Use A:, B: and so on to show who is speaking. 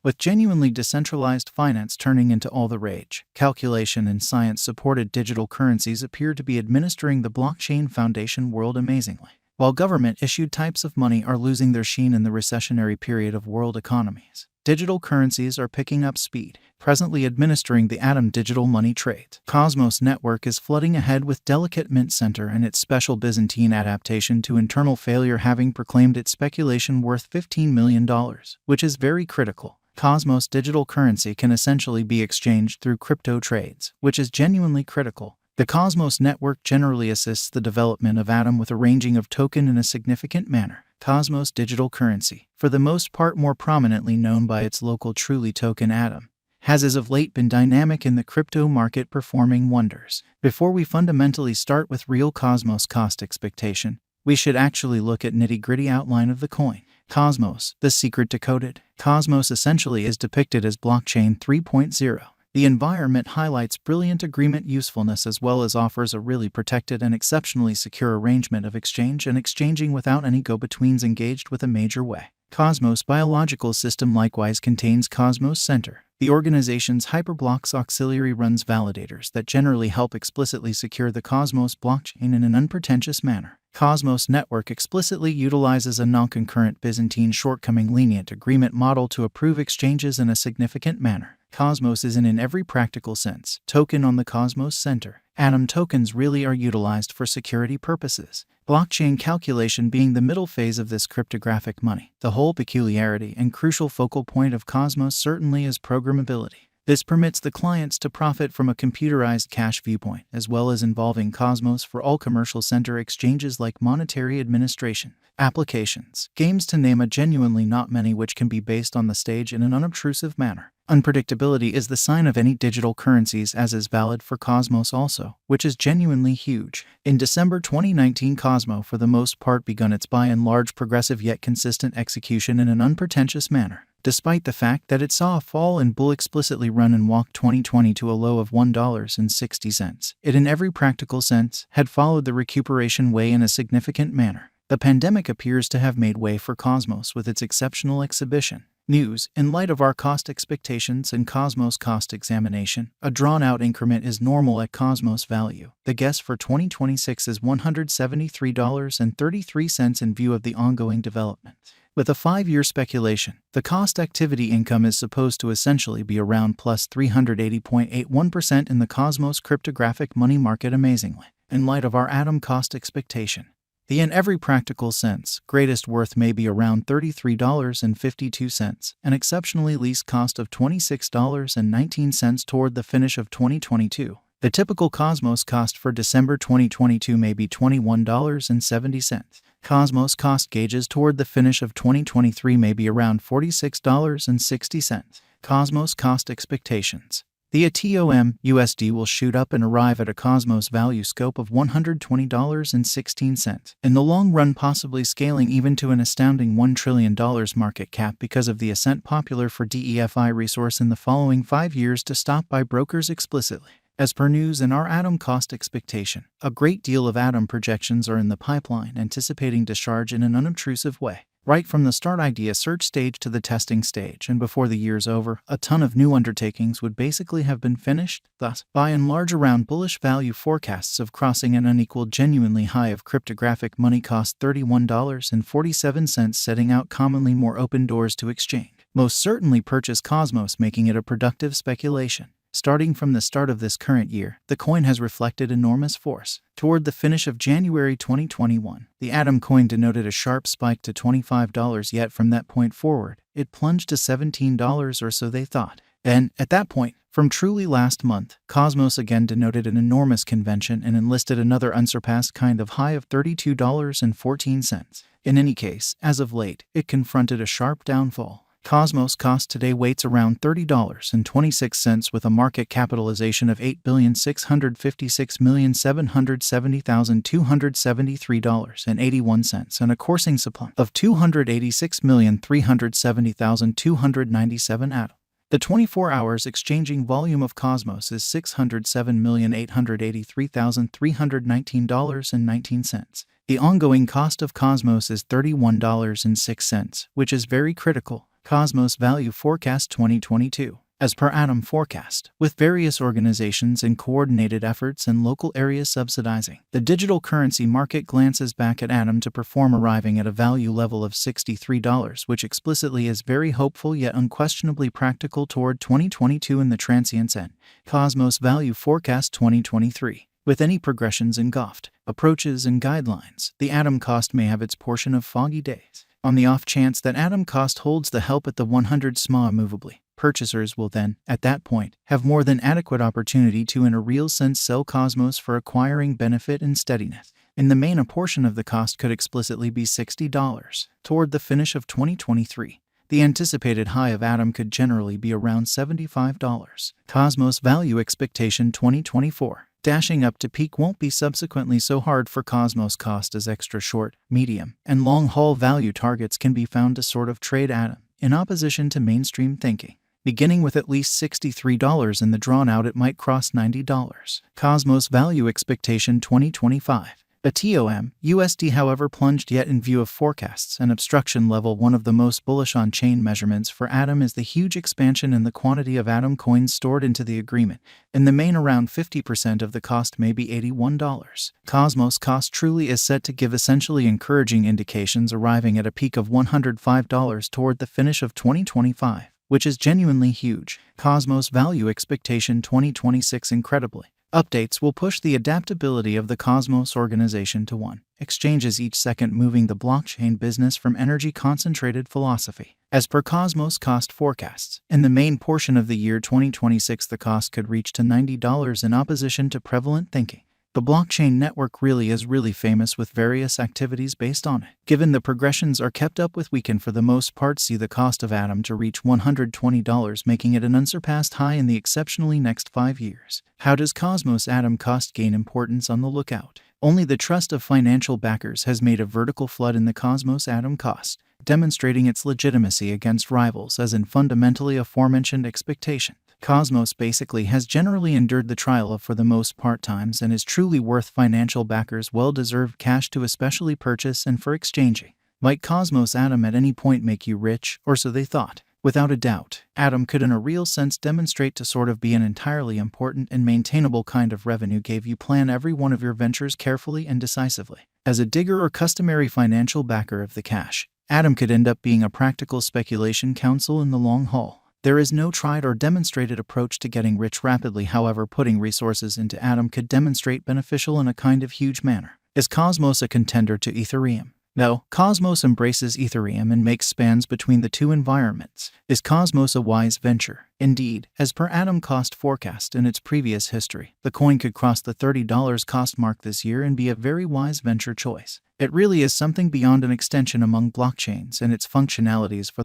A: With genuinely decentralized finance turning into all the rage, calculation and science-supported digital currencies appear to be administering the blockchain foundation world amazingly. While government-issued types of money are losing their sheen in the recessionary period of world economies, digital currencies are picking up speed, presently administering the Atom digital money trade. Cosmos Network is flooding ahead with delicate Mint Center and its special Byzantine adaptation to internal failure, having proclaimed its speculation worth $15 million, which is very critical. Cosmos digital currency can essentially be exchanged through crypto trades, which is genuinely critical. The Cosmos Network generally assists the development of Atom with arranging of token in a significant manner. Cosmos digital currency, for the most part more prominently known by its local Truly token Atom, has as of late been dynamic in the crypto market, performing wonders. Before we fundamentally start with real Cosmos cost expectation, we should actually look at nitty-gritty outline of the coin. Cosmos, the secret decoded. Cosmos essentially is depicted as blockchain 3.0. The environment highlights brilliant agreement usefulness as well as offers a really protected and exceptionally secure arrangement of exchange and exchanging without any go-betweens engaged with a major way. Cosmos biological system likewise contains Cosmos Center. The organization's Hyperblocks auxiliary runs validators that generally help explicitly secure the Cosmos blockchain in an unpretentious manner. Cosmos Network explicitly utilizes a non-concurrent Byzantine shortcoming lenient agreement model to approve exchanges in a significant manner. Cosmos isn't in every practical sense token on the Cosmos Center. Atom tokens really are utilized for security purposes, blockchain calculation being the middle phase of this cryptographic money. The whole peculiarity and crucial focal point of Cosmos certainly is programmability. This permits the clients to profit from a computerized cash viewpoint, as well as involving Cosmos for all commercial center exchanges like monetary administration, applications, games, to name a genuinely not many, which can be based on the stage in an unobtrusive manner. Unpredictability is the sign of any digital currencies, as is valid for Cosmos also, which is genuinely huge. In December 2019, Cosmos for the most part begun its by and large progressive yet consistent execution in an unpretentious manner, despite the fact that it saw a fall in bull explicitly run and walk 2020 to a low of $1.60. It in every practical sense had followed the recuperation way in a significant manner. The pandemic appears to have made way for Cosmos with its exceptional exhibition. News: in light of our cost expectations and Cosmos cost examination, a drawn-out increment is normal at Cosmos value. The guess for 2026 is $173.33 in view of the ongoing development. With a 5-year speculation, the cost activity income is supposed to essentially be around plus 380.81% in the Cosmos cryptographic money market amazingly. In light of our Atom cost expectation, the in every practical sense greatest worth may be around $33.52, an exceptionally least cost of $26.19 toward the finish of 2022. The typical Cosmos cost for December 2022 may be $21.70. Cosmos cost gauges toward the finish of 2023 may be around $46.60. Cosmos cost expectations. The ATOM USD will shoot up and arrive at a Cosmos value scope of $120.16. In the long run, possibly scaling even to an astounding $1 trillion market cap because of the ascent popular for DEFI resource in the following 5 years to stop by brokers explicitly. As per news in our Atom cost expectation, a great deal of Atom projections are in the pipeline, anticipating discharge in an unobtrusive way. Right from the start idea search stage to the testing stage, and before the year's over, a ton of new undertakings would basically have been finished. Thus, by and large, around bullish value forecasts of crossing an unequaled genuinely high of cryptographic money cost $31.47, setting out commonly more open doors to exchange. Most certainly purchase Cosmos, making it a productive speculation. Starting from the start of this current year, the coin has reflected enormous force. Toward the finish of January 2021, the Atom coin denoted a sharp spike to $25, yet from that point forward, it plunged to $17 or so, they thought. Then, at that point, from truly last month, Cosmos again denoted an enormous convention and enlisted another unsurpassed kind of high of $32.14. In any case, as of late, it confronted a sharp downfall. Cosmos cost today weights around $30.26 with a market capitalization of $8,656,770,273.81 and a coursing supply of 286,370,297 Atom. The 24 hours exchanging volume of Cosmos is $607,883,319.19. The ongoing cost of Cosmos is $31.06, which is very critical. Cosmos Value Forecast 2022. As per Atom Forecast, with various organizations in coordinated efforts and local areas subsidizing, the digital currency market glances back at Atom to perform, arriving at a value level of $63, which explicitly is very hopeful yet unquestionably practical toward 2022 in the transient's end. Cosmos Value Forecast 2023. With any progressions engulfed, approaches and guidelines, the Atom cost may have its portion of foggy days. On the off chance that Atom cost holds the help at the 100 SMA immovably, purchasers will then, at that point, have more than adequate opportunity to in a real sense sell Cosmos for acquiring benefit and steadiness. In the main, a portion of the cost could explicitly be $60. Toward the finish of 2023, the anticipated high of Atom could generally be around $75. Cosmos Value Expectation 2024. Dashing up to peak won't be subsequently so hard for Cosmos cost, as extra short, medium, and long-haul value targets can be found to sort of trade Atom, in opposition to mainstream thinking. Beginning with at least $63 in the drawn out, it might cross $90. Cosmos Value Expectation 2025. A TOM, USD however plunged yet in view of forecasts and obstruction level. One of the most bullish on-chain measurements for Atom is the huge expansion in the quantity of Atom coins stored into the agreement. In the main, around 50% of the cost may be $81. Cosmos cost truly is set to give essentially encouraging indications, arriving at a peak of $105 toward the finish of 2025, which is genuinely huge. Cosmos Value Expectation 2026. Incredibly, updates will push the adaptability of the Cosmos organization to one exchanges each second, moving the blockchain business from energy-concentrated philosophy. As per Cosmos cost forecasts, in the main portion of the year 2026, the cost could reach to $90 in opposition to prevalent thinking. The blockchain network really is famous, with various activities based on it. Given the progressions are kept up with, we can for the most part see the cost of Atom to reach $120, making it an unsurpassed high in the exceptionally next 5 years. How does Cosmos Atom cost gain importance? On the lookout. Only the trust of financial backers has made a vertical flood in the Cosmos Atom cost, demonstrating its legitimacy against rivals as in fundamentally aforementioned expectation. Cosmos basically has generally endured the trial of, for the most part, times, and is truly worth financial backers' well-deserved cash to especially purchase and for exchanging. Might Cosmos Atom at any point make you rich, or so they thought? Without a doubt, Atom could in a real sense demonstrate to sort of be an entirely important and maintainable kind of revenue gave you plan every one of your ventures carefully and decisively. As a digger or customary financial backer of the cash, Atom could end up being a practical speculation counsel in the long haul. There is no tried or demonstrated approach to getting rich rapidly. However, putting resources into Atom could demonstrate beneficial in a kind of huge manner. Is Cosmos a contender to Ethereum? No, Cosmos embraces Ethereum and makes spans between the two environments. Is Cosmos a wise venture? Indeed, as per Atom cost forecast in its previous history, the coin could cross the $30 cost mark this year and be a very wise venture choice. It really is something beyond an extension among blockchains and its functionalities for